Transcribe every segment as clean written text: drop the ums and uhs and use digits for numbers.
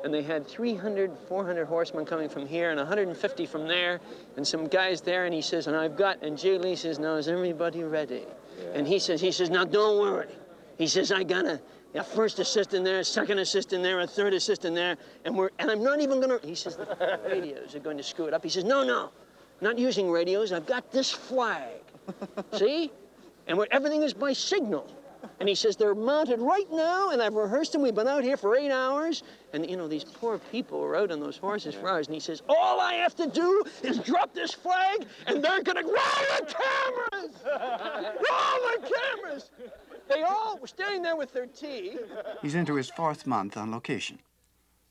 and they had 300, 400 horsemen coming from here and 150 from there, and some guys there, and he says, and Jay Lee says, now is everybody ready? Yeah. And he says, now don't worry. He says, I got a first assistant there, a second assistant there, a third assistant there, and I'm not even gonna, he says, the radios are going to screw it up. He says, no, not using radios, I've got this flag, see? And everything is by signal. And he says, they're mounted right now, and I've rehearsed them. We've been out here for 8 hours. And, you know, these poor people were out on those horses for hours. And he says, all I have to do is drop this flag, and they're going to roll the cameras! Roll the cameras! They all were standing there with their tea. He's into his 4th month on location.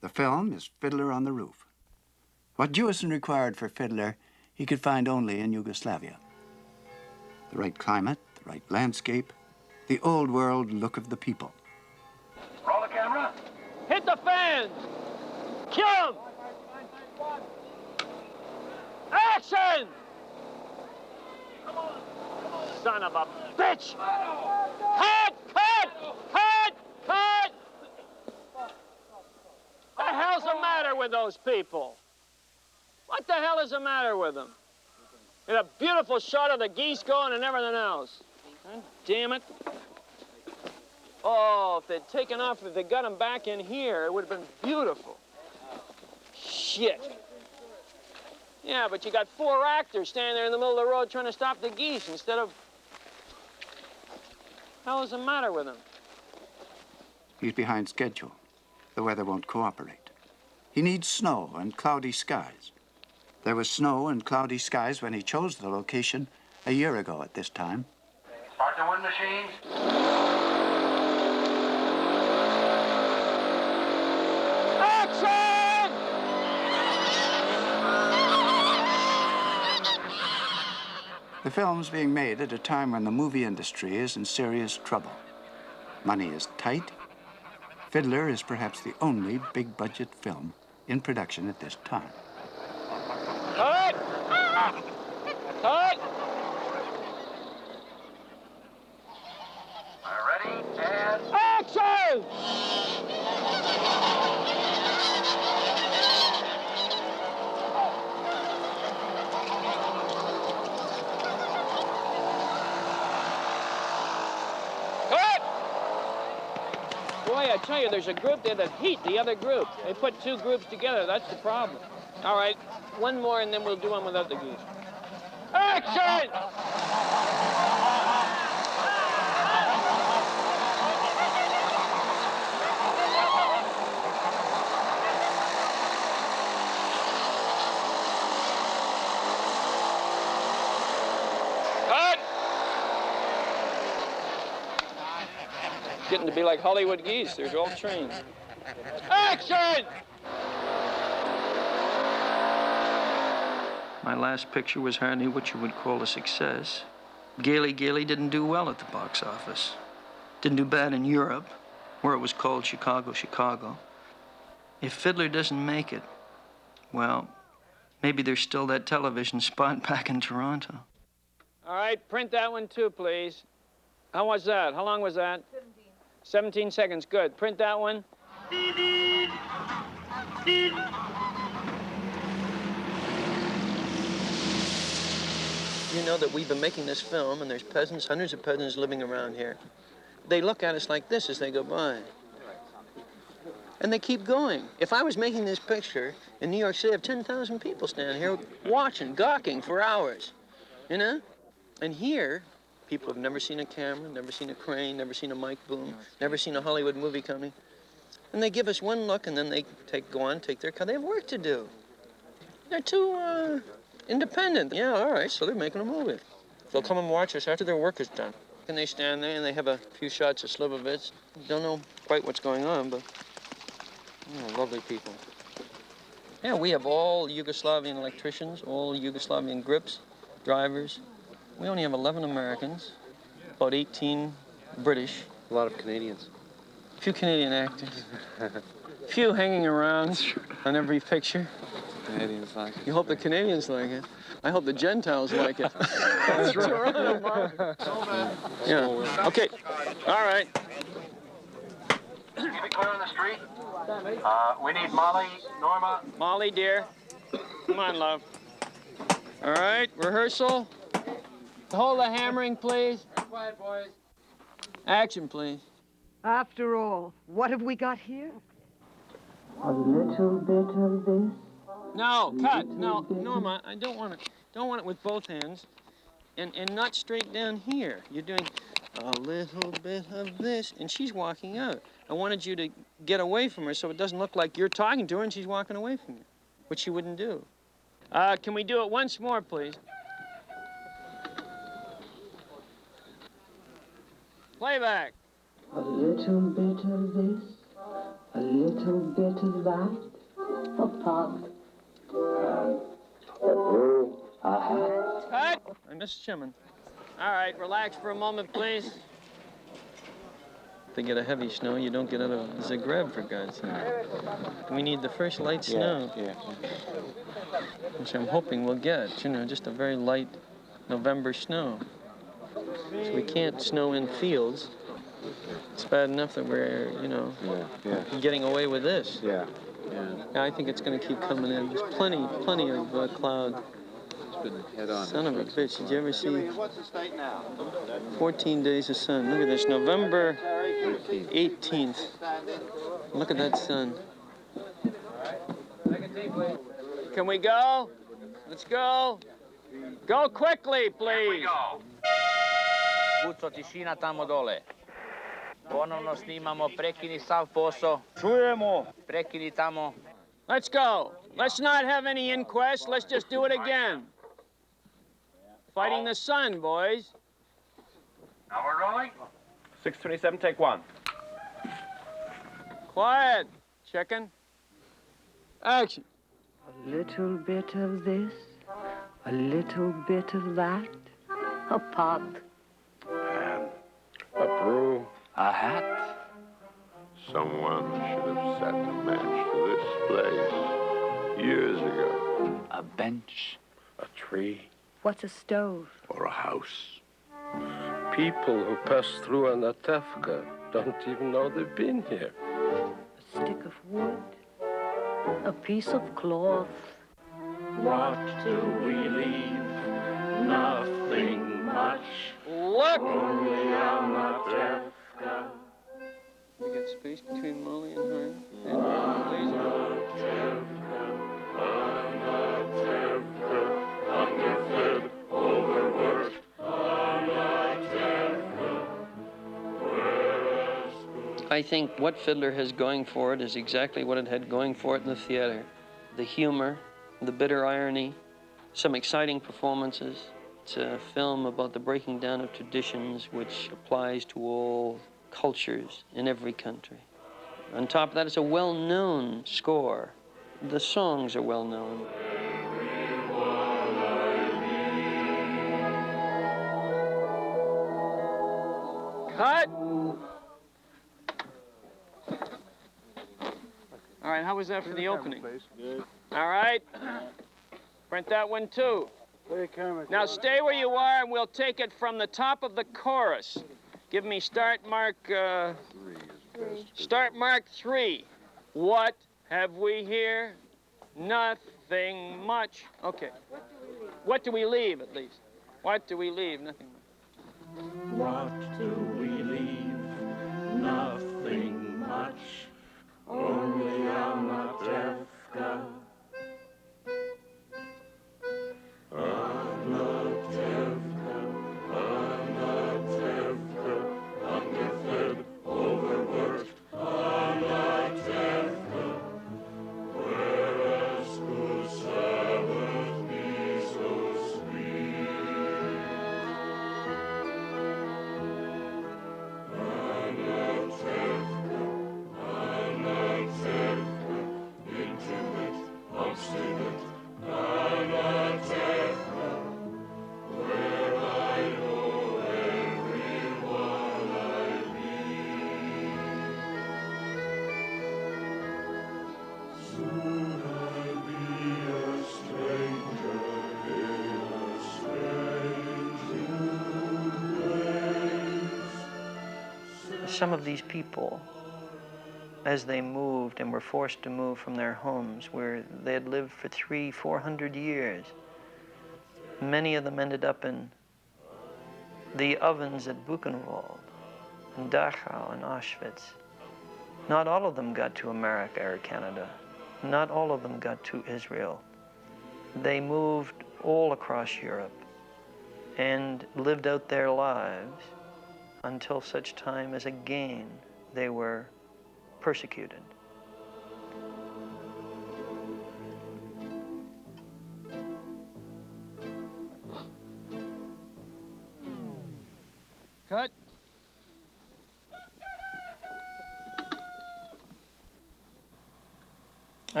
The film is Fiddler on the Roof. What Jewison required for Fiddler, he could find only in Yugoslavia. The right climate, the right landscape, the old world look of the people. Roll the camera. Hit the fans! Kill him! Action! Come on. Son of a bitch! Cut! What the hell's the matter with those people? What the hell is the matter with them? And a beautiful shot of the geese going and everything else. God damn it. Oh, if they'd taken off, if they got them back in here, it would have been beautiful. Shit. Yeah, but you got 4 actors standing there in the middle of the road trying to stop the geese instead of... What the hell is the matter with them? He's behind schedule. The weather won't cooperate. He needs snow and cloudy skies. There was snow and cloudy skies when he chose the location a year ago at this time. Start the wind machines. Action! The film's being made at a time when the movie industry is in serious trouble. Money is tight. Fiddler is perhaps the only big-budget film in production at this time. Cut! Cut! Ready, and... Action! Cut! Boy, I tell you, there's a group there that beat the other group. They put 2 groups together. That's the problem. All right, one more, and then we'll do one without the geese. Action! Cut! Getting to be like Hollywood geese. They're all trained. Action! My last picture was hardly what you would call a success. Gaily didn't do well at the box office. Didn't do bad in Europe, where it was called Chicago. If Fiddler doesn't make it, well, maybe there's still that television spot back in Toronto. All right, print that one too, please. How was that? How long was that? 17 seconds, good. Print that one. You know that we've been making this film, and there's peasants, hundreds of peasants living around here. They look at us like this as they go by. And they keep going. If I was making this picture in New York City, I have 10,000 people standing here watching, gawking for hours, you know? And here, people have never seen a camera, never seen a crane, never seen a mic boom, never seen a Hollywood movie coming. And they give us one look, and then they go on, take their car. They have work to do. They're too, independent. Yeah, all right, so they're making a movie. They'll come and watch us after their work is done. And they stand there and they have a few shots of Slivovitz. Don't know quite what's going on, but lovely people. Yeah, we have all Yugoslavian electricians, all Yugoslavian grips, drivers. We only have 11 Americans, about 18 British. A lot of Canadians. A few Canadian actors. A few hanging around on every picture. Canadians like it. You hope the Canadians like it. I hope the Gentiles like it. That's right. Yeah. Okay. All right. Keep it clear on the street. We need Molly, Norma. Molly, dear. Come on, love. All right, rehearsal. Hold the hammering, please. Quiet, boys. Action, please. After all, what have we got here? A little bit of this. No, cut. No, Norma, I don't want it with both hands. And not straight down here. You're doing a little bit of this, and she's walking out. I wanted you to get away from her so it doesn't look like you're talking to her and she's walking away from you, which she wouldn't do. Can we do it once more, please? Playback. A little bit of this. A little bit of that. A pot. A brew. A hat. Cut. I missed Shimon. All right, relax for a moment, please. If they get a heavy snow, you don't get out of Zagreb, for God's sake. We need the first light snow, which I'm hoping we'll get, you know, just a very light November snow. So we can't snow in fields. It's bad enough that we're, you know, getting away with this. Yeah. I think it's going to keep coming in. There's plenty of cloud. Head on. Son of a bitch, did you ever see What's the state now? 14 days of sun? Look at this, November 18th. Look at that sun. Can we go? Let's go. Go quickly, please. Puco, tišina tamo dole. Ponovno snimamo, prekini sav posao. Čujemo. Prekini tamo. Let's go. Let's not have any inquest. Let's just do it again. Fighting the sun, boys. Now we're rolling. 627, take one. Quiet, chicken. Action. A little bit of this. A little bit of that. A pot. A brew. A hat. Someone should have set a match to this place years ago. A bench. A tree. What's a stove? Or a house. People who pass through Anatevka don't even know they've been here. A stick of wood. A piece of cloth. What do we leave? Nothing much. Look! Only Anatevka. We get space between Molly and her. And please. Underfed, overworked. I think what Fiddler has going for it is exactly what it had going for it in the theater. The humor, the bitter irony, some exciting performances. It's a film about the breaking down of traditions which applies to all cultures in every country. On top of that, it's a well-known score. The songs are well-known. Cut! All right, how was that for the opening? Good. All right. Print that one, too. Now stay where you are, and we'll take it from the top of the chorus. Give me start mark 3. What have we here? Nothing much. Okay. What do we leave, at least? What do we leave? Nothing much. What do we leave? Nothing much. Only Anatevka. Underfed, overworked, Anatevka. Whereas could Sabbath be so sweet? Anatevka, intimate, obstinate, Anatevka. Where I know everyone I meet. Soon I'll be a stranger in a strange new place. Some of these people as they moved and were forced to move from their homes where they had lived for 300-400 years. Many of them ended up in the ovens at Buchenwald, and Dachau, and Auschwitz. Not all of them got to America or Canada. Not all of them got to Israel. They moved all across Europe and lived out their lives until such time as again they were persecuted. Cut.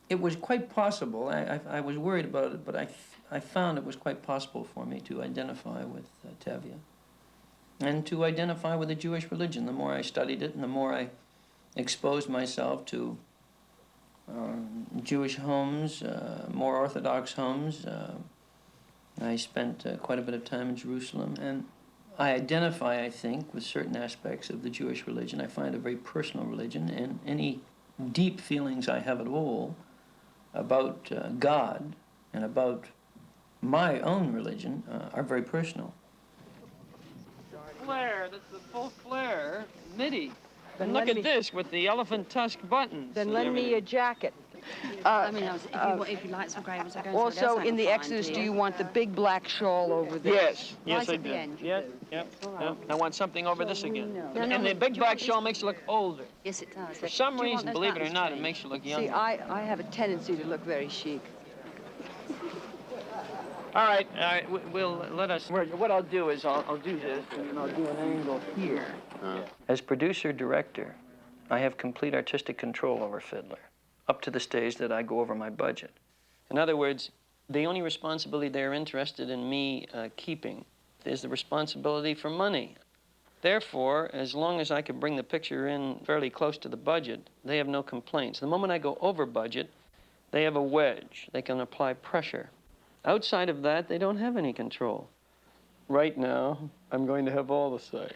It was quite possible. I was worried about it, but I found it was quite possible for me to identify with Tevye and to identify with the Jewish religion. The more I studied it and the more I exposed myself to Jewish homes, more Orthodox homes. I spent quite a bit of time in Jerusalem, and I identify, I think, with certain aspects of the Jewish religion. I find it a very personal religion, and any deep feelings I have at all about God and about my own religion are very personal. Flare, that's the full flare, MIDI. Then And look lend at me- this with the elephant tusk buttons. Then and lend me everything. your jacket. I mean, if you like some gravers, I go and Also, in the Exodus, do you want the big black shawl over there? Yes, Right yes, I at the do. end, you Yes, do. yep, All right. yep. I want something over this again. No, And no, the do big you black want shawl this- makes you look older. Yes, it does. For some Do you want reason, those believe it or buttons not, it changed? makes you look younger. See, I have a tendency to look very chic. All right, we'll let us. What I'll do is I'll do this, and I'll do an angle here. As producer-director, I have complete artistic control over Fiddler, up to the stage that I go over my budget. In other words, the only responsibility they're interested in me keeping is the responsibility for money. Therefore, as long as I can bring the picture in fairly close to the budget, they have no complaints. The moment I go over budget, they have a wedge. They can apply pressure. Outside of that, they don't have any control. Right now, I'm going to have all the say.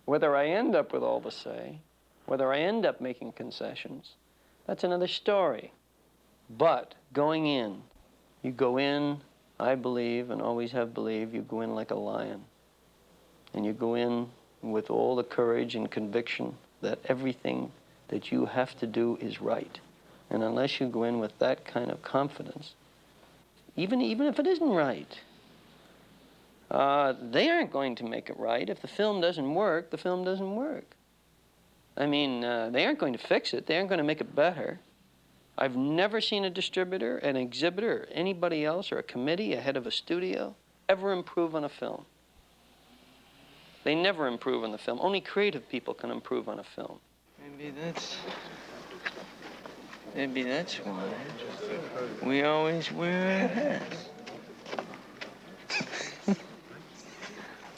Whether I end up with all the say, whether I end up making concessions, that's another story. But going in, you go in, I believe, and always have believed, you go in like a lion. And you go in with all the courage and conviction that everything that you have to do is right. And unless you go in with that kind of confidence, even if it isn't right, they aren't going to make it right. If the film doesn't work, the film doesn't work. I mean, they aren't going to fix it. They aren't going to make it better. I've never seen a distributor, an exhibitor, or anybody else, or a committee, a head of a studio, ever improve on a film. They never improve on the film. Only creative people can improve on a film. Maybe that's why we always wear hats.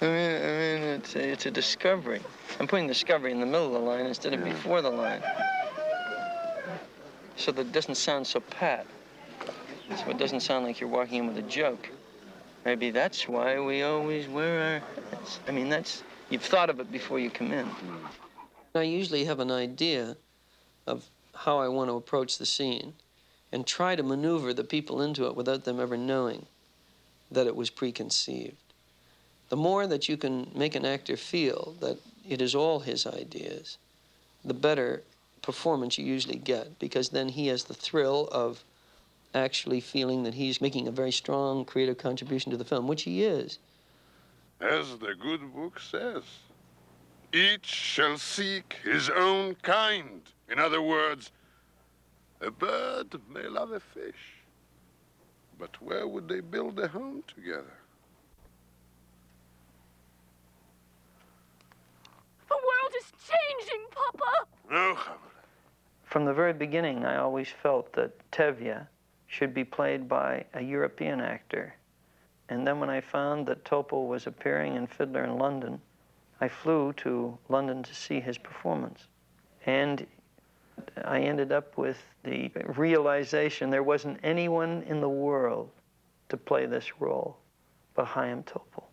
I mean, it's a discovery. I'm putting discovery in the middle of the line instead of before the line, so that it doesn't sound so pat. So it doesn't sound like you're walking in with a joke. Maybe that's why we always wear our hats. I mean, you've thought of it before you come in. I usually have an idea of how I want to approach the scene and try to maneuver the people into it without them ever knowing that it was preconceived. The more that you can make an actor feel that it is all his ideas, the better performance you usually get, because then he has the thrill of actually feeling that he's making a very strong creative contribution to the film, which he is. As the good book says, each shall seek his own kind. In other words, a bird may love a fish, but where would they build a home together? The world is changing, Papa! No, Hamlet. From the very beginning, I always felt that Tevye should be played by a European actor. And then when I found that Topol was appearing in Fiddler in London, I flew to London to see his performance. And I ended up with the realization there wasn't anyone in the world to play this role but Chaim Topol.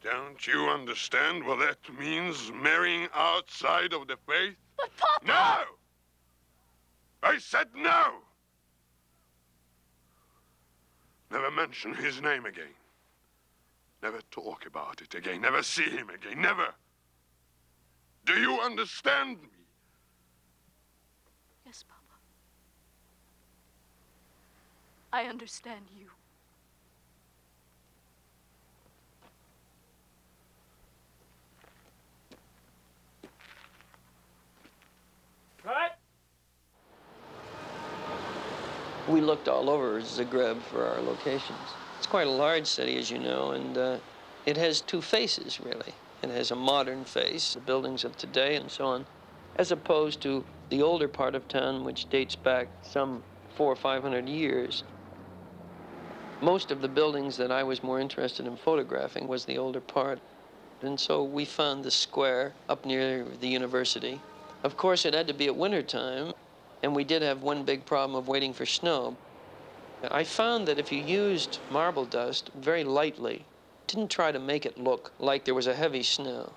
Don't you understand what that means, marrying outside of the faith? But, Papa! No! I said no! Never mention his name again. Never talk about it again. Never see him again. Never. Do you understand me? Yes, Papa. I understand you. Right. We looked all over Zagreb for our locations. It's quite a large city, as you know, and it has two faces, really. It has a modern face, the buildings of today and so on, as opposed to the older part of town, which dates back some 400 or 500 years. Most of the buildings that I was more interested in photographing was the older part. And so we found the square up near the university. Of course, it had to be at winter time, and we did have one big problem of waiting for snow. I found that if you used marble dust very lightly, didn't try to make it look like there was a heavy snow,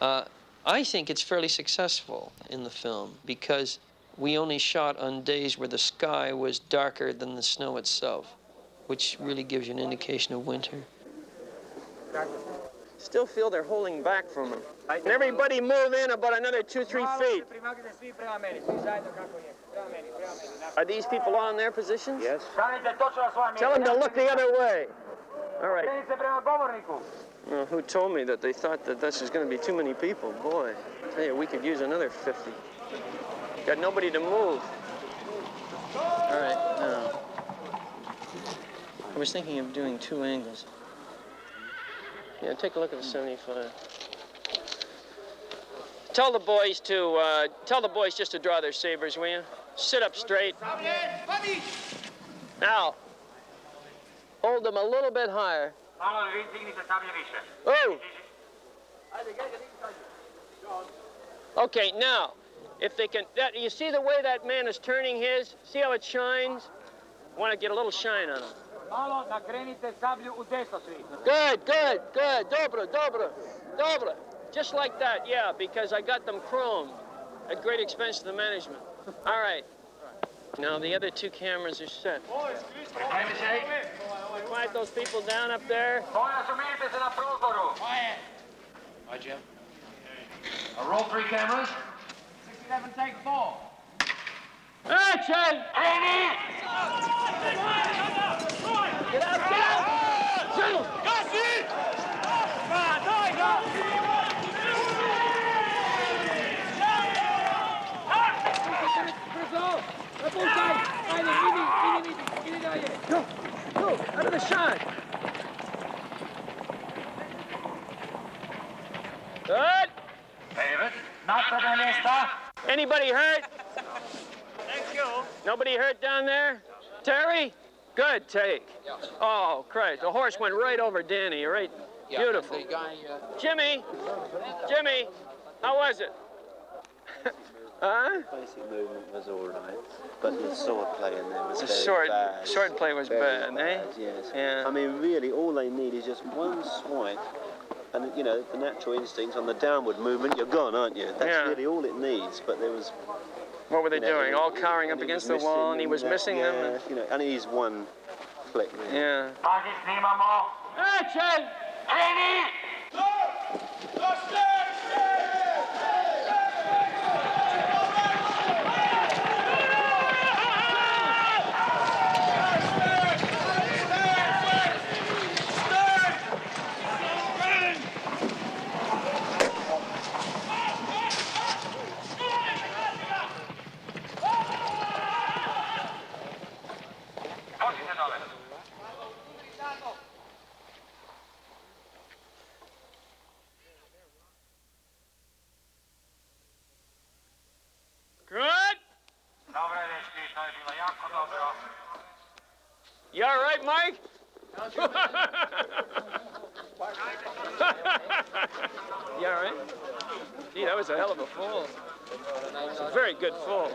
I think it's fairly successful in the film because we only shot on days where the sky was darker than the snow itself, which really gives you an indication of winter. Still feel they're holding back from him. And everybody move in about another 2-3 feet. Are these all on their positions? Yes. Tell them to look the other way. All right. Well, who told me that they thought that this is going to be too many people? Boy, I tell you, we could use another 50. Got nobody to move. All right, now. I was thinking of doing 2 angles. Yeah, take a look at the 75. Tell the boys just to draw their sabers, will you? Sit up straight. Now, hold them a little bit higher. Oh! Okay, now, if they can, you see the way that man is turning his? See how it shines? I want to get a little shine on him. Good, good, good. Dobro, dobro, dobro. Just like that, yeah, because I got them chromed at great expense to the management. All right. Now the other 2 cameras are set. Quiet those people down up there. Quiet. Hi, Jim. Roll 3 cameras. 67, take 4. Action! Get out, get out! Settle! Go, go, out of the shot. Good. David, not Anybody hurt? Thank you. Nobody hurt down there? Terry? Good take. Oh, Christ. The horse went right over Danny, right? Beautiful. Jimmy, how was it? Huh? Basic movement was all right, but the sword play in there was The very bad. sword play was Very bad, eh? Yes. Yeah. I mean, really, all they need is just one swipe, and you know, the natural instincts on the downward movement, you're gone, aren't you? That's really all it needs. But there was. What were they doing? All cowering up against the wall, and he was missing them. Yeah, you know, and he's one flick. Really. Yeah. Action! Good. You all right, Mike? You all right? Gee, that was a hell of a fall. It's a very good fall.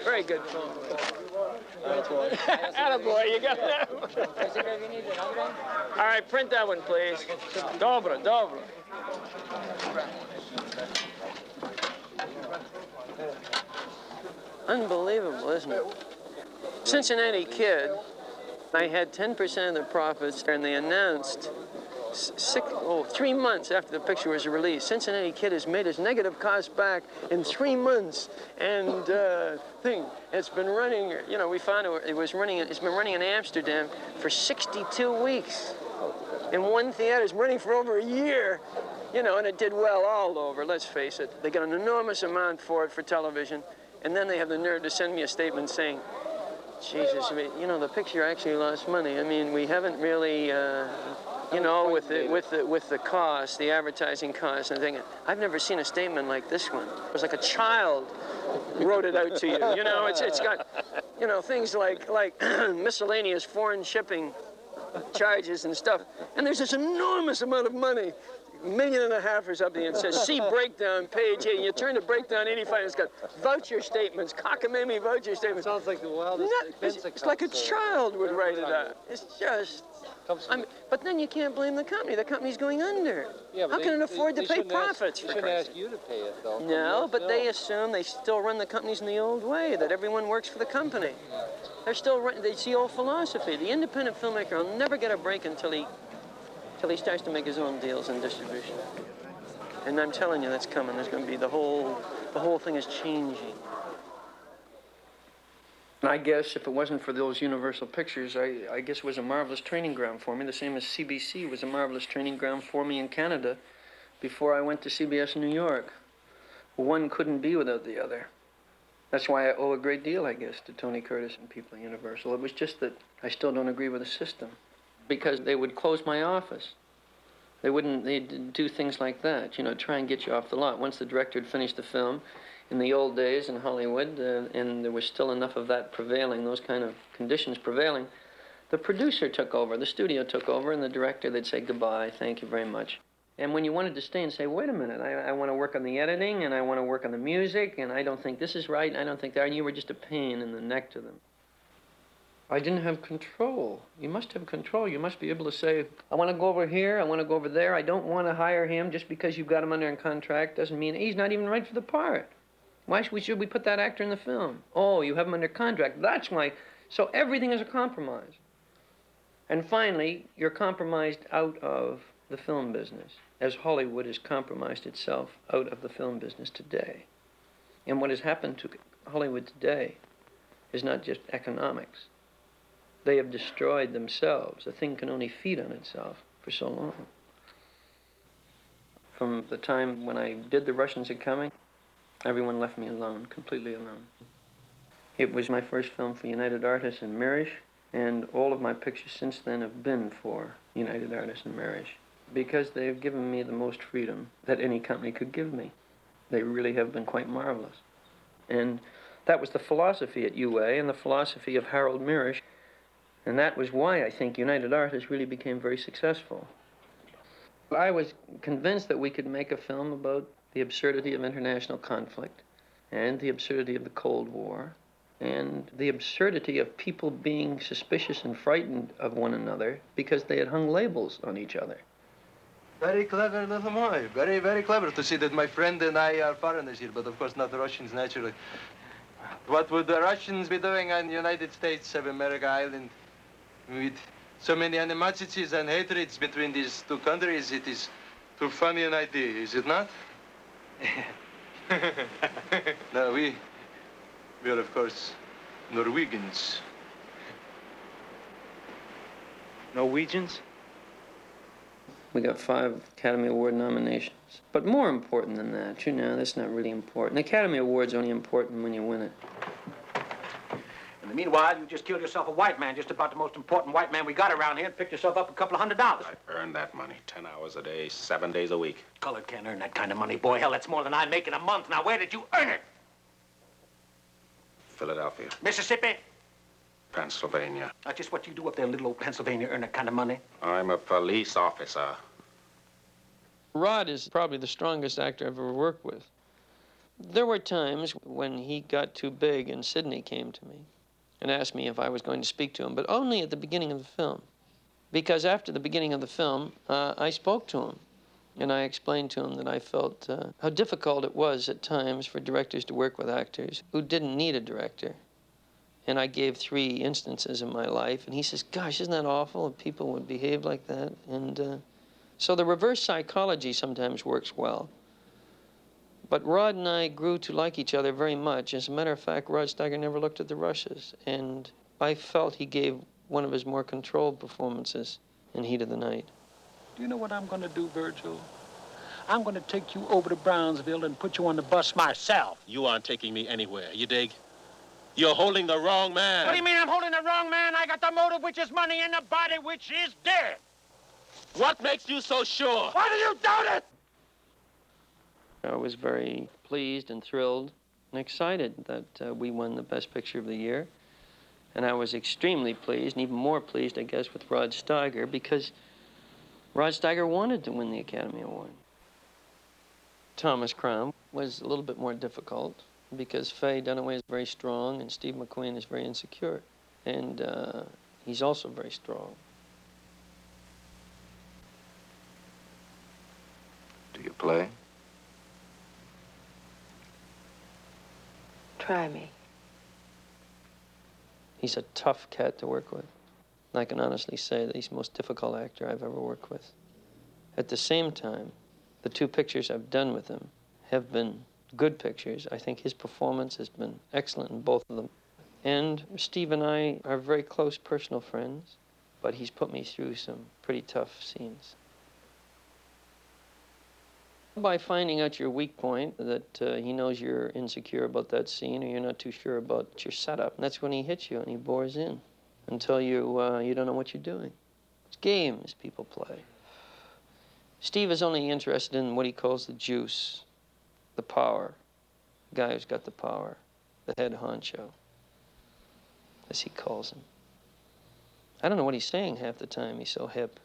Very good fall. Attaboy, you got that one. All right, print that one, please. Dobro, dobro. Unbelievable, isn't it? Cincinnati Kid, I had 10% of the profits, and they announced 3 months after the picture was released, Cincinnati Kid has made his negative cost back in 3 months. And it's been running, you know, we found it's been running in Amsterdam for 62 weeks. In one theater, it's running for over a year. You know, and it did well all over, let's face it. They got an enormous amount for it for television, and then they have the nerve to send me a statement saying, Jesus, you know, the picture actually lost money. I mean, we haven't really, you know, with the cost, the advertising cost, and I think, I've never seen a statement like this one. It was like a child wrote it out to you. You know, it's got, you know, things like miscellaneous foreign shipping charges and stuff, and there's this enormous amount of money. $1.5 million or something, and it says, see breakdown, page 8. You turn to breakdown 85, and it's got voucher statements, cockamamie voucher statements. Sounds like the wildest expense it's like a child would write it out. It's just, but then you can't blame the company. The company's going under. Yeah, how can it afford to pay profits? They shouldn't ask you to pay it, though. No, but they assume they still run the companies in the old way, that everyone works for the company. They're still running, it's the old philosophy. The independent filmmaker will never get a break until he starts to make his own deals in distribution. And I'm telling you, that's coming. There's going to be the whole thing is changing. And I guess if it wasn't for those Universal Pictures, I guess it was a marvelous training ground for me, the same as CBC was a marvelous training ground for me in Canada before I went to CBS in New York. One couldn't be without the other. That's why I owe a great deal, I guess, to Tony Curtis and people at Universal. It was just that I still don't agree with the system, because they would close my office. They'd do things like that, you know, try and get you off the lot. Once the director had finished the film, in the old days in Hollywood, and there was still enough of that prevailing, those kind of conditions prevailing, the producer took over, the studio took over, and the director, they'd say, goodbye, thank you very much. And when you wanted to stay and say, wait a minute, I want to work on the editing, and I want to work on the music, and I don't think this is right, and I don't think that, and you were just a pain in the neck to them. I didn't have control. You must have control. You must be able to say, I want to go over here, I want to go over there, I don't want to hire him just because you've got him under a contract doesn't mean he's not even right for the part. Why should we put that actor in the film? Oh, you have him under contract. That's why. So everything is a compromise. And finally, you're compromised out of the film business, as Hollywood has compromised itself out of the film business today. And what has happened to Hollywood today is not just economics. They have destroyed themselves. A thing can only feed on itself for so long. From the time when I did The Russians Are Coming, everyone left me alone, completely alone. It was my first film for United Artists and Mirisch, and all of my pictures since then have been for United Artists and Mirisch, because they've given me the most freedom that any company could give me. They really have been quite marvelous. And that was the philosophy at UA and the philosophy of Harold Mirisch, and that was why I think United Artists really became very successful. I was convinced that we could make a film about the absurdity of international conflict and the absurdity of the Cold War and the absurdity of people being suspicious and frightened of one another because they had hung labels on each other. Very clever little boy. Very, very clever to see that my friend and I are foreigners here, but of course not the Russians, naturally. What would the Russians be doing on the United States of America Island with so many animosities and hatreds between these two countries? It is too funny an idea, is it not? No, we are, of course, Norwegians. Norwegians? We got 5 Academy Award nominations. But more important than that, you know, that's not really important. The Academy Award's only important when you win it. In the meanwhile, you just killed yourself a white man, just about the most important white man we got around here, and picked yourself up $200. I earned that money 10 hours a day, 7 days a week. Colored can't earn that kind of money, boy. Hell, that's more than I make in a month. Now, where did you earn it? Philadelphia. Mississippi? Pennsylvania. That's just what you do up there in little old Pennsylvania, earn that kind of money. I'm a police officer. Rod is probably the strongest actor I've ever worked with. There were times when he got too big and Sidney came to me and asked me if I was going to speak to him, but only at the beginning of the film. Because after the beginning of the film, I spoke to him. And I explained to him that I felt how difficult it was at times for directors to work with actors who didn't need a director. And I gave 3 instances in my life, and he says, gosh, isn't that awful if people would behave like that? And so the reverse psychology sometimes works well. But Rod and I grew to like each other very much. As a matter of fact, Rod Steiger never looked at the rushes, and I felt he gave one of his more controlled performances in Heat of the Night. Do you know what I'm going to do, Virgil? I'm going to take you over to Brownsville and put you on the bus myself. You aren't taking me anywhere, you dig? You're holding the wrong man. What do you mean I'm holding the wrong man? I got the motive, which is money, and the body, which is dead. What makes you so sure? Why do you doubt it? I was very pleased and thrilled and excited that we won the Best Picture of the Year. And I was extremely pleased, and even more pleased, I guess, with Rod Steiger, because Rod Steiger wanted to win the Academy Award. Thomas Crown was a little bit more difficult because Faye Dunaway is very strong and Steve McQueen is very insecure. And he's also very strong. Do you play? Try me. He's a tough cat to work with. I can honestly say that he's the most difficult actor I've ever worked with. At the same time, the 2 pictures I've done with him have been good pictures. I think his performance has been excellent in both of them. And Steve and I are very close personal friends, but he's put me through some pretty tough scenes. By finding out your weak point, that he knows you're insecure about that scene or you're not too sure about your setup, and that's when he hits you and he bores in until you don't know what you're doing. It's games people play. Steve is only interested in what he calls the juice, the power, the guy who's got the power, the head honcho, as he calls him. I don't know what he's saying half the time, he's so hip.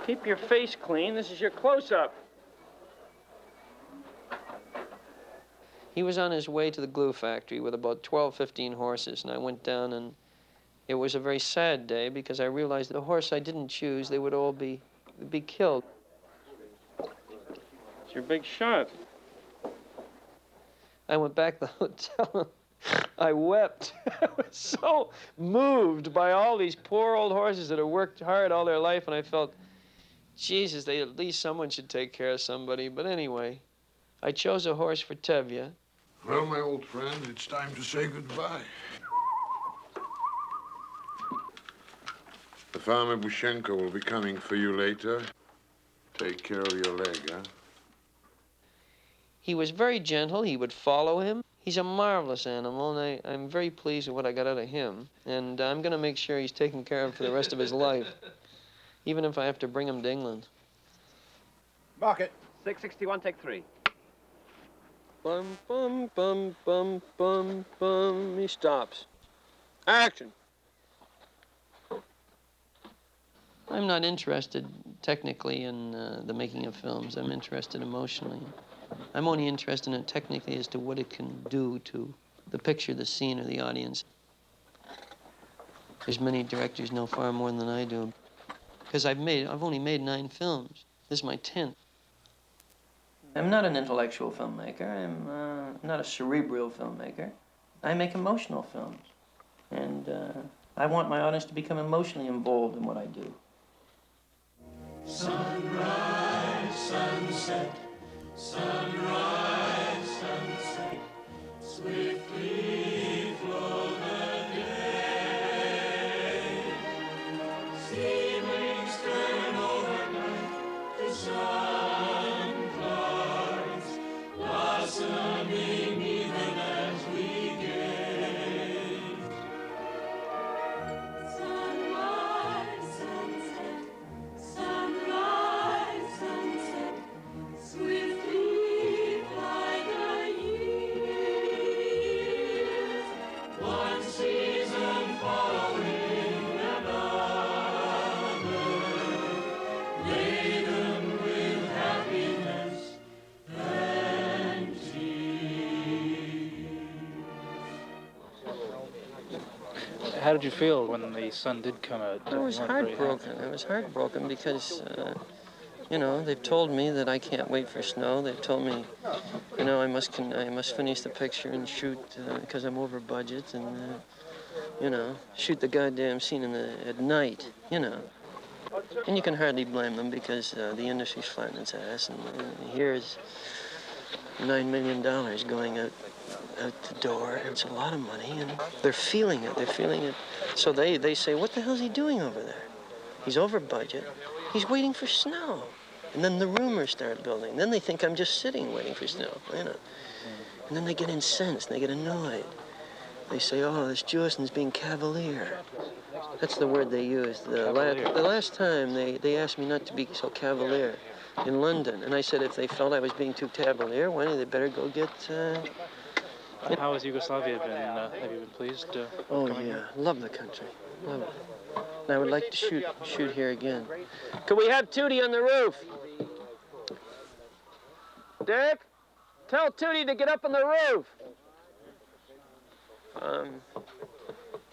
Keep your face clean, this is your close-up. He was on his way to the glue factory with about 12, 15 horses, and I went down, and it was a very sad day because I realized the horse I didn't choose, they would all be killed. It's your big shot. I went back to the hotel. I wept. I was so moved by all these poor old horses that have worked hard all their life, and I felt, Jesus, at least someone should take care of somebody. But anyway, I chose a horse for Tevye. Well, my old friend, it's time to say goodbye. The farmer Bushenko will be coming for you later. Take care of your leg, huh? He was very gentle. He would follow him. He's a marvelous animal, and I'm very pleased with what I got out of him. And I'm going to make sure he's taken care of for the rest of his life, even if I have to bring him to England. Mark it. 661, take 3. Bum, bum, bum, bum, bum, bum. He stops. Action. I'm not interested technically in the making of films. I'm interested emotionally. I'm only interested in it technically as to what it can do to the picture, the scene, or the audience. There's many directors know far more than I do. Because I've only made 9 films. This is my 10th. I'm not an intellectual filmmaker. I'm not a cerebral filmmaker. I make emotional films. And I want my audience to become emotionally involved in what I do. Sunrise, sunset, sunrise, sunset, swiftly flow the days. Sea wings turn overnight to sunflowers, blossoming even as we gaze. Sunrise, sunset, sunrise, sunset, swiftly fly the years. One season following another, laden with happiness and tears. How did you feel when the sun did come out? I was heartbroken. I was heartbroken because, you know, they've told me that I can't wait for snow. They've told me, you know, I must finish the picture and shoot because I'm over budget and, you know, shoot the goddamn scene at night, you know. And you can hardly blame them because the industry's flattening its ass, and here's $9 million going out the door. It's a lot of money, and they're feeling it. They're feeling it. So they say, what the hell's he doing over there? He's over budget. He's waiting for snow. And then the rumors start building. Then they think I'm just sitting waiting for snow, you know. And then they get incensed. They get annoyed. They say, oh, this Jewison's being cavalier. That's the word they used. The last time they asked me not to be so cavalier in London. And I said if they felt I was being too cavalier, why don't they better go get... How has Yugoslavia been? Have you been pleased? Oh, yeah. Love the country. Love it. And I would like to shoot here again. Could we have Tootie on the roof? Dick, tell Tootie to get up on the roof.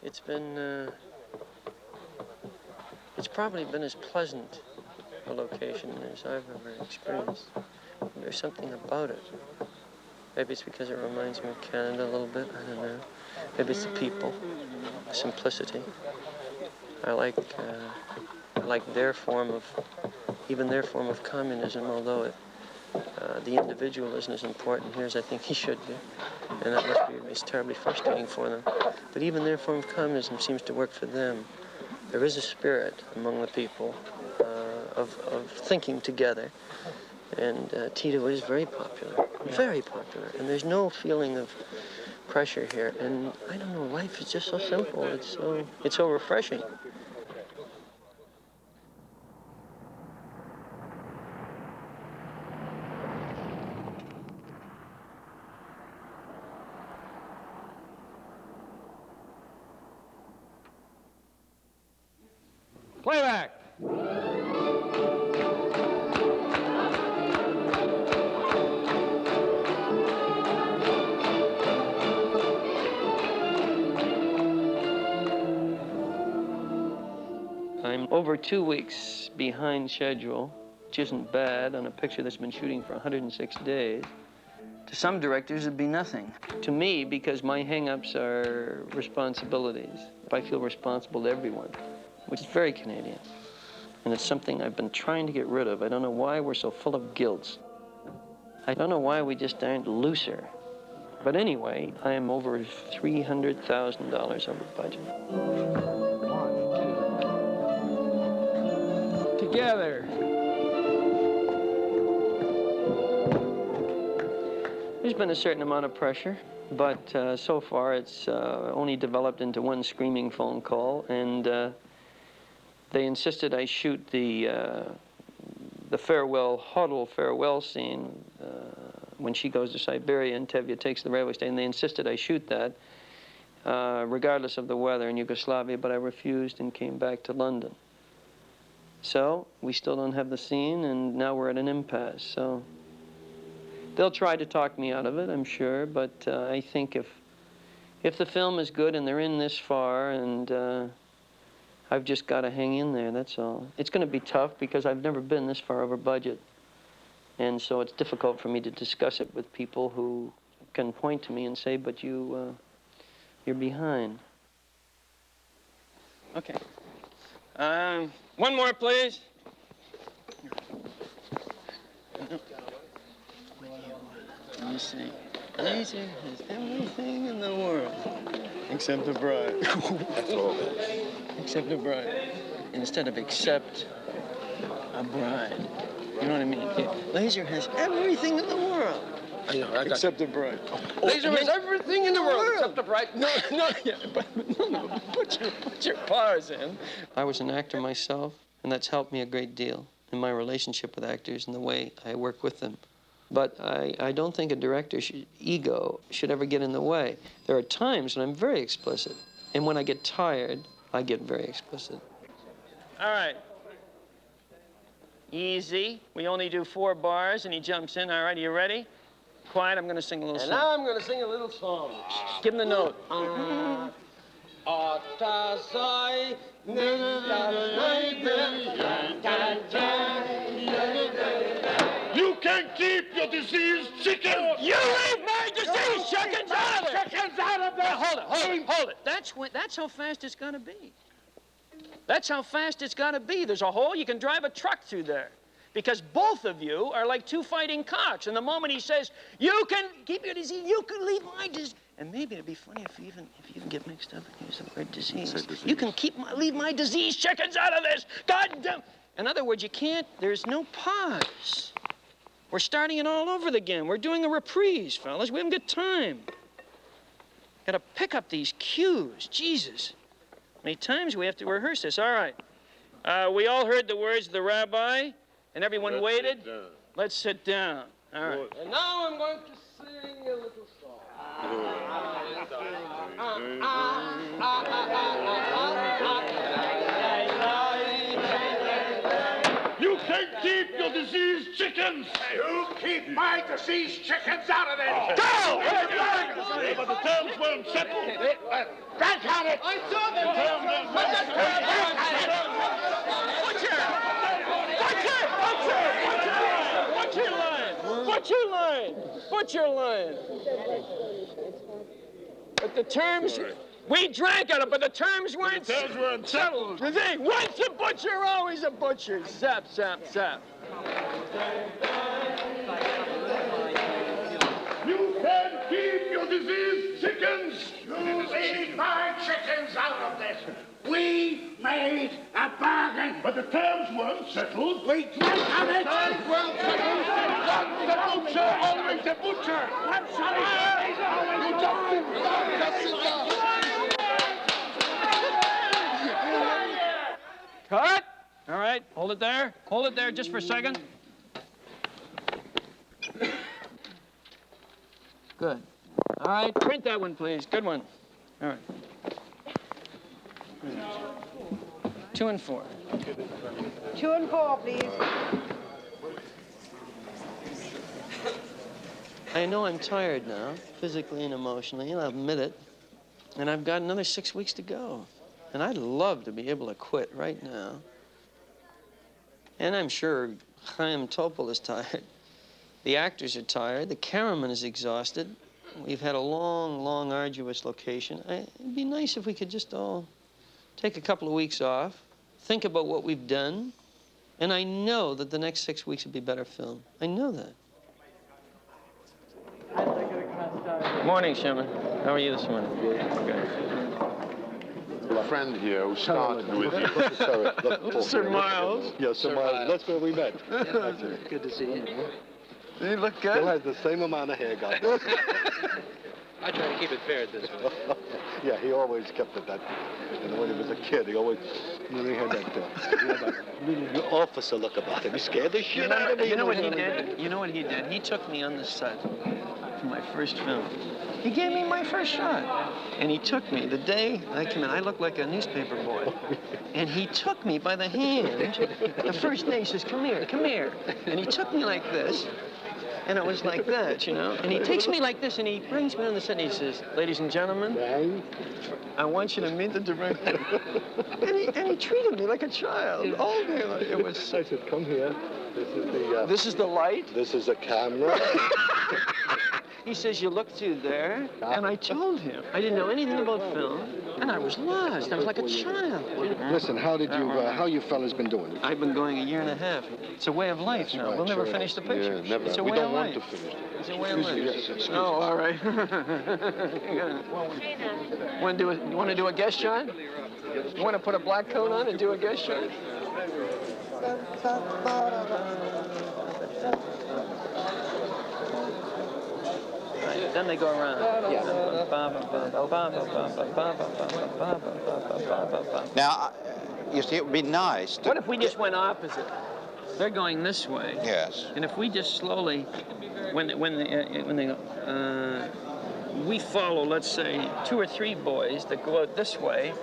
It's been... It's probably been as pleasant a location as I've ever experienced. There's something about it. Maybe it's because it reminds me of Canada a little bit, I don't know. Maybe it's the people, simplicity. I like their form of, even their form of communism, although the individual isn't as important here as I think he should be. And that must be, it's terribly frustrating for them. But even their form of communism seems to work for them. There is a spirit among the people of thinking together. And Tito is very popular, very popular. And there's no feeling of pressure here. And I don't know, life is just so simple. It's so refreshing. Playback. I'm over 2 weeks behind schedule, which isn't bad on a picture that's been shooting for 106 days. To some directors, it'd be nothing. To me, because my hang-ups are responsibilities. I feel responsible to everyone, which is very Canadian. And it's something I've been trying to get rid of. I don't know why we're so full of guilt. I don't know why we just aren't looser. But anyway, I am over $300,000 over budget. Together. There's been a certain amount of pressure, but so far it's only developed into one screaming phone call, and they insisted I shoot the farewell, Huddle farewell scene when she goes to Siberia and Tevye takes the railway station. They insisted I shoot that regardless of the weather in Yugoslavia, but I refused and came back to London. So we still don't have the scene, and now we're at an impasse. So they'll try to talk me out of it, I'm sure, but I think if the film is good and they're in this far, and I've just got to hang in there, that's all. It's going to be tough because I've never been this far over budget, and so it's difficult for me to discuss it with people who can point to me and say, but you're behind. Okay. One more, please. Let me see. Laser has everything in the world except a bride. That's all it is. Except a bride. Instead of accept a bride. You know what I mean? Laser has everything in the world. I know. Except a bride. Laser has everything in the world except a bride. No, put your paws in. I was an actor myself, and that's helped me a great deal in my relationship with actors and the way I work with them. But I don't think a director's ego should ever get in the way. There are times when I'm very explicit, and when I get tired, I get very explicit. All right. Easy. We only do 4 bars, and he jumps in. All right, are you ready? Quiet, I'm going to sing a little song. And now I'm going to sing a little song. Give him the note. You can keep your diseased chickens! You leave my diseased chickens out of there! Chickens out of there! Hold it. That's how fast it's gonna be. That's how fast it's gonna be. There's a hole, you can drive a truck through there. Because both of you are like two fighting cocks. And the moment he says, you can keep your disease, you can leave my disease. And maybe it'd be funny if you even get mixed up and use the word disease. You can leave my diseased chickens out of this. God damn. In other words, you can't, there's no pause. We're starting it all over again. We're doing a reprise, fellas. We haven't got time. Got to pick up these cues. Jesus. How many times we have to rehearse this? All right. We all heard the words of the rabbi, and everyone waited. Let's sit down. All right. And now I'm going to sing a little song. You can keep your diseased chickens! You keep my diseased chickens out of there! Go! But the terms weren't settled. Back at it! I saw them! What's your line? But the terms, we drank on it, but the terms weren't settled. The thing, once a butcher, always a butcher. Zap, zap, zap. You can keep your diseased chickens! You leave my chickens out of this! We made a bargain! But the terms weren't settled. We drank on it! Terms weren't settled. Once the butcher, always the butcher. Once a man, always Cut! All right, hold it there. Hold it there just for a second. Good. All right, print that one, please. Good one. All right. 2 and 4. 2 and 4, please. I know I'm tired now, physically and emotionally, and I'll admit it. And I've got another 6 weeks to go. And I'd love to be able to quit right now. And I'm sure Chaim Topol is tired. The actors are tired. The cameraman is exhausted. We've had a long, long, arduous location. It'd be nice if we could just all take a couple of weeks off, think about what we've done, and I know that the next 6 weeks will be better film. I know that. Morning, Shimon. How are you this morning? Good. A friend here who started with you. Sir Miles. Yeah, Sir Miles. That's where we met. Good to see you. You look good. Still has the same amount of hair, guy. I try to keep it fair at this one. Yeah, he always kept it that. And when he was a kid, he always, he had that little officer look about him. He scared the shit out of me. You know what he did? You know what he did? He took me on the set for my first film. He gave me my first shot. And he took me the day I came in. I looked like a newspaper boy. And he took me by the hand. The first day he says, come here, come here. And he took me like this. And it was like that, you know? And he takes me like this, and he brings me on the set, and he says, ladies and gentlemen, I want you to meet the director. and he treated me like a child all day long. It was... I said, come here. This is the... This is the light? This is a camera. He says, you look through there. And I told him. I didn't know anything about film, and I was lost. I was like a child. Listen, how you fellas been doing? I've been going a year and a half. It's a way of life now. Right, we'll never sure. finish the picture. Yeah, never. It's a We way don't of want life. to finish. It's a way of life. Yes, excuse me. Oh, all right. You want to do a guest shot? You want to put a black coat on and do a guest shot? Right, then they go around. Now, you see, it would be nice to... What if we just went opposite? They're going this way. Yes. And if we just slowly, we follow, let's say, 2 or 3 boys that go out this way.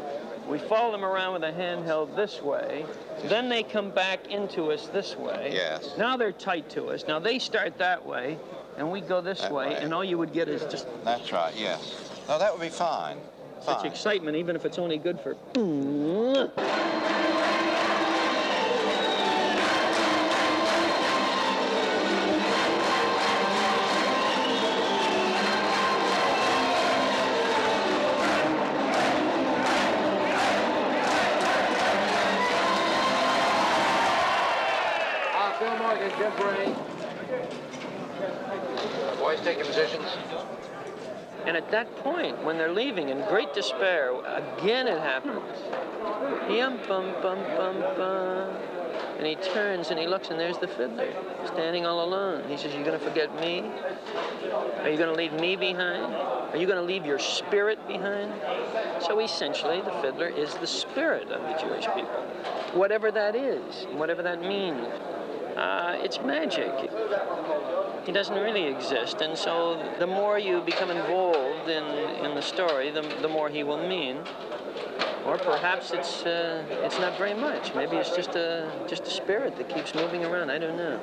We follow them around with a handheld this way. Then they come back into us this way. Yes. Now they're tight to us. Now they start that way, and we go this way, and all you would get is just... That's right, yes. No, that would be fine. Such excitement, even if it's only good for... Phil Morgan, Jim Bray. Boys taking positions. And at that point, when they're leaving in great despair, again it happens. Yum bum bum bum bum. And he turns and he looks, and there's the fiddler, standing all alone. He says, "You're going to forget me? Are you going to leave me behind? Are you going to leave your spirit behind?" So essentially, the fiddler is the spirit of the Jewish people. Whatever that is, whatever that means. It's magic. He doesn't really exist, and so the more you become involved in the story, the more he will mean. Or perhaps it's not very much. Maybe it's just a spirit that keeps moving around. I don't know.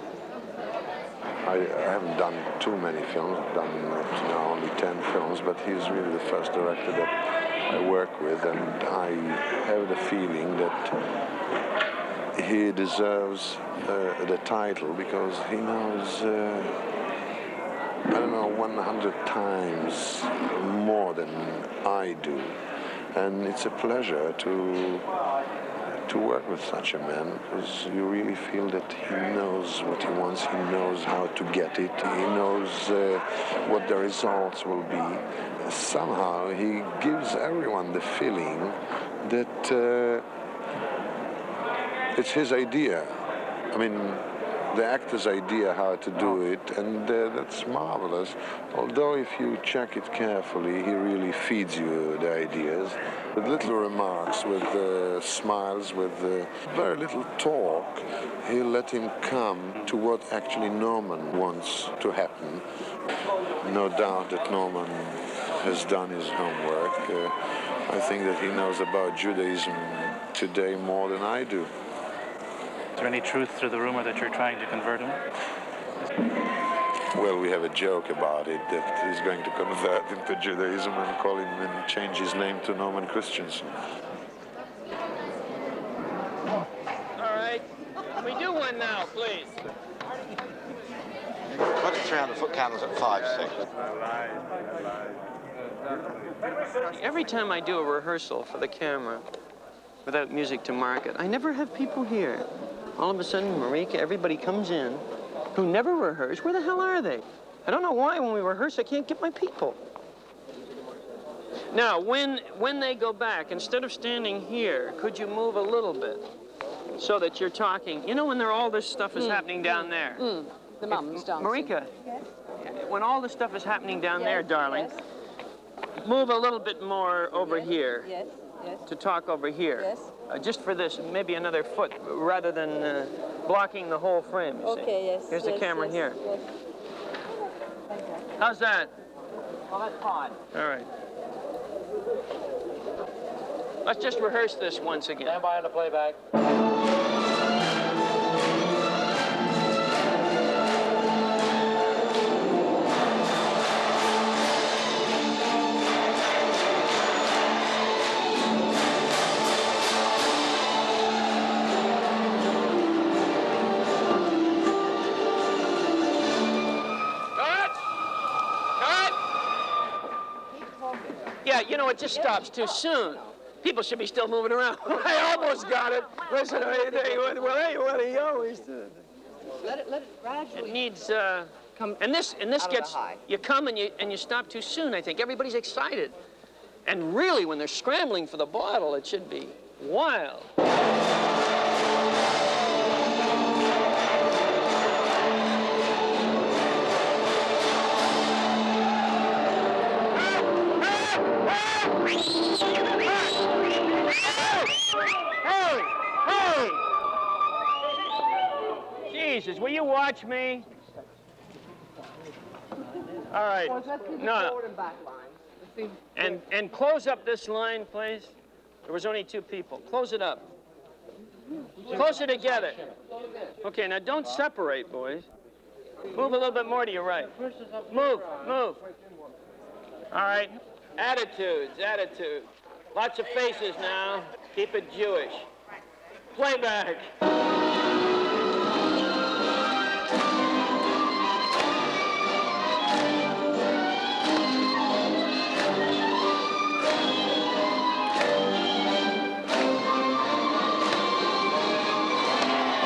I haven't done too many films. I've done up to now only 10 films, but he's really the first director that I work with, and I have the feeling that he deserves the title because he knows, I don't know, 100 times more than I do. And it's a pleasure to work with such a man, because you really feel that he knows what he wants, he knows how to get it, he knows what the results will be. Somehow he gives everyone the feeling that it's his idea. I mean, the actor's idea how to do it, and that's marvelous. Although if you check it carefully, he really feeds you the ideas. With little remarks, with smiles, with very little talk, he'll let him come to what actually Norman wants to happen. No doubt that Norman has done his homework. I think that he knows about Judaism today more than I do. Is there any truth to the rumor that you're trying to convert him? Well, we have a joke about it, that he's going to convert into Judaism and call him and change his name to Norman Christensen. All right. We do one now, please. Put it 300-foot candles at 5, 6. Every time I do a rehearsal for the camera, without music to mark it, I never have people here. All of a sudden, Marika, everybody comes in who never rehearse. Where the hell are they? I don't know why when we rehearse I can't get my people. Now, when they go back, instead of standing here, could you move a little bit so that you're talking? You know when all this stuff is happening down there? The mum's dancing. Marika, when all this stuff is happening down there, darling, move a little bit more over here. Yes, yes. To talk over here. Yes. Just for this, maybe another foot, rather than blocking the whole frame, you see. Okay, yes. Here's the camera here. Yes. How's that? Well, that's fine. All right. Let's just rehearse this once again. Stand by on the playback. Yeah, you know, it just stops too soon. People should be still moving around. I almost got it. Listen, hey, what do you always do? Let it gradually. It needs, and this gets, you come and you stop too soon, I think. Everybody's excited. And really, when they're scrambling for the bottle, it should be wild. Hey! Jesus, will you watch me? All right. No. And close up this line, please. There was only 2 people. Close it up. Closer together. Okay, now don't separate, boys. Move a little bit more to your right. Move. All right. Attitudes, attitudes. Lots of faces now. Keep it Jewish. Playback.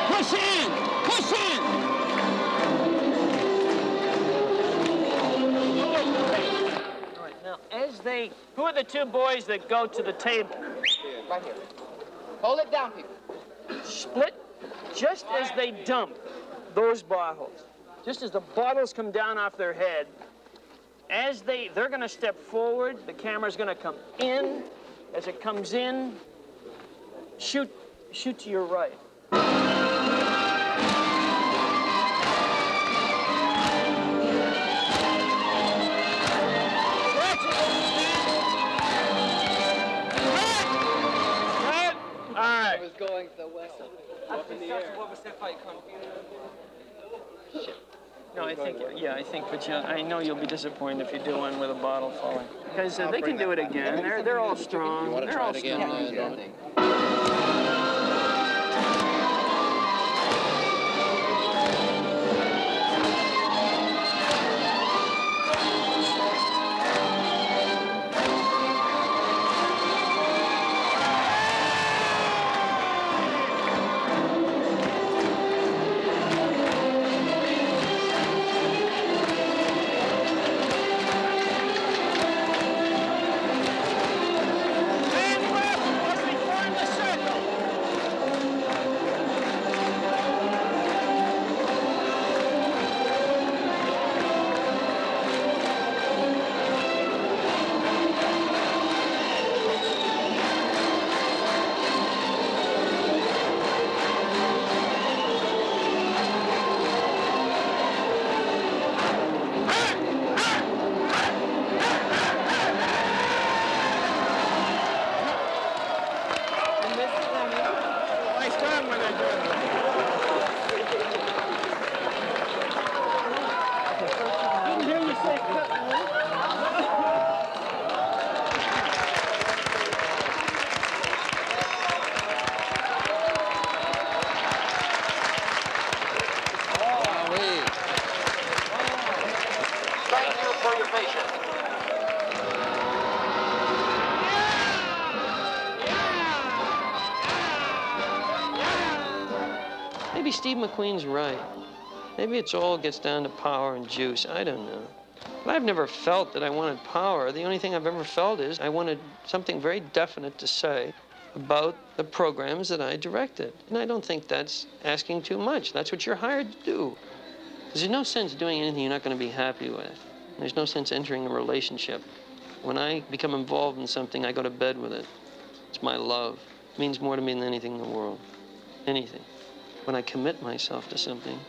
Push in! Push in! All right, now, who are the two boys that go to the table? Right here. Hold it down, people. Split just as they dump those bottles. Just as the bottles come down off their head, they're going to step forward, the camera's going to come in. As it comes in, shoot to your right. Going so well. Up in the air. No, I think, but I know you'll be disappointed if you do one with a bottle falling. Because they can do it again. They're all strong. You want to try it again? Maybe Steve McQueen's right. Maybe it's all gets down to power and juice. I don't know. But I've never felt that I wanted power. The only thing I've ever felt is I wanted something very definite to say about the programs that I directed. And I don't think that's asking too much. That's what you're hired to do. There's no sense doing anything you're not going to be happy with. There's no sense entering a relationship. When I become involved in something, I go to bed with it. It's my love. It means more to me than anything in the world. Anything. When I commit myself to something,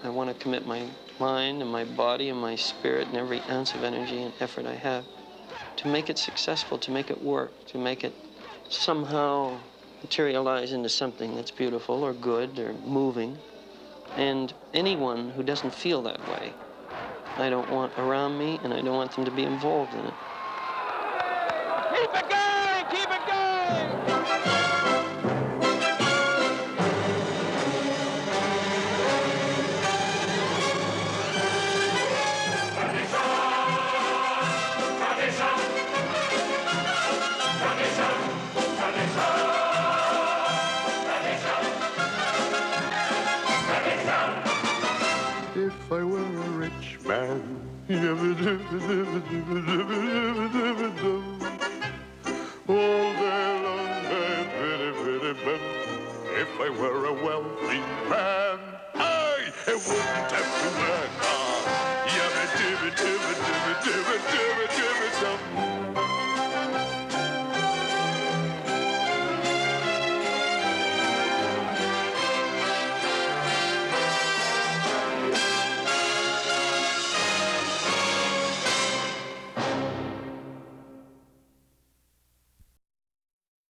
I want to commit my mind and my body and my spirit and every ounce of energy and effort I have to make it successful, to make it work, to make it somehow materialize into something that's beautiful or good or moving. And anyone who doesn't feel that way, I don't want around me, and I don't want them to be involved in it. Keep it going! Keep it going! If I were a rich man,